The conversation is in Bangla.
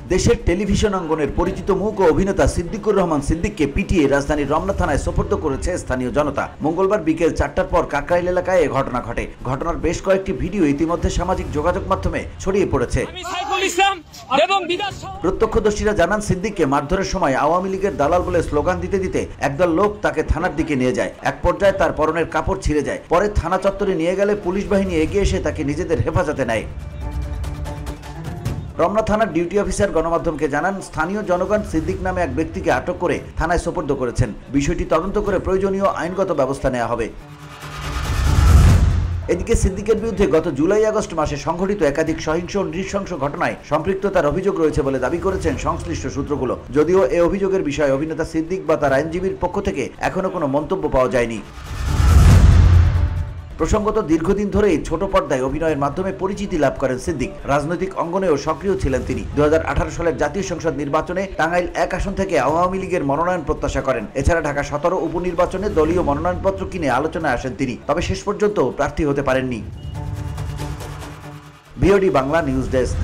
দেশের টেলিভিশন অঙ্গনের পরিচিত মুখ ও অভিনেতা সিদ্দিকুর রহমান সিদ্দিককে পিটিয়ে রাজধানীর রমনা থানায় সোপর্দ করেছে স্থানীয় জনতা। মঙ্গলবার বিকেল 4টার পর কাকরাইল এলাকায় এ ঘটনা ঘটে। ঘটনার বেশ কয়েকটি ভিডিও ইতিমধ্যে সামাজিক যোগাযোগ মাধ্যমে ছড়িয়ে পড়েছে। প্রত্যক্ষদর্শীরা জানান, সিদ্দিককে মারধরের সময় আওয়ামী লীগের দালাল বলে স্লোগান দিতে দিতে একদল লোক তাকে থানার দিকে নিয়ে যায়। এক পর্যায়ে তার পরনের কাপড় ছিঁড়ে যায়। পরে থানা চত্বরে নিয়ে গেলে পুলিশ বাহিনী এগিয়ে এসে তাকে নিজেদের হেফাজতে নেয়। রমনা থানার ডিউটি অফিসার গণমাধ্যমকে জানান, স্থানীয় জনগণ সিদ্দিক নামে এক ব্যক্তিকে আটক করে থানায় সোপর্দ করেছেন। বিষয়টি তদন্ত করে প্রয়োজনীয় আইনগত ব্যবস্থা নেওয়া হবে। এদিকে সিদ্দিকের বিরুদ্ধে গত জুলাই-আগস্ট মাসে সংঘটিত একাধিক সহিংস ও নৃশংস ঘটনায় সম্পৃক্ততার অভিযোগ রয়েছে বলে দাবি করেছেন সংশ্লিষ্ট সূত্রগুলো। যদিও এ অভিযোগের বিষয়ে অভিনেতা সিদ্দিক বা তার আইনজীবীর পক্ষ থেকে এখনো কোনো মন্তব্য পাওয়া যায়নি। প্রসঙ্গত, দীর্ঘদিন ধরেই ছোট পর্দায় অভিনয়ের মাধ্যমে পরিচিতি লাভ করেন সিদ্দিক। রাজনৈতিক অঙ্গনেও সক্রিয় ছিলেন তিনি। 2018 সালের জাতীয় সংসদ নির্বাচনে টাঙ্গাইল 1 আসন থেকে আওয়ামী লীগের মনোনয়ন প্রত্যাশা করেন। এছাড়া ঢাকা 17 উপনির্বাচনে দলীয় মনোনয়নপত্র কিনে আলোচনায় আসেন তিনি, তবে শেষ পর্যন্ত প্রার্থী হতে পারেননি। VOD Bangla news desk.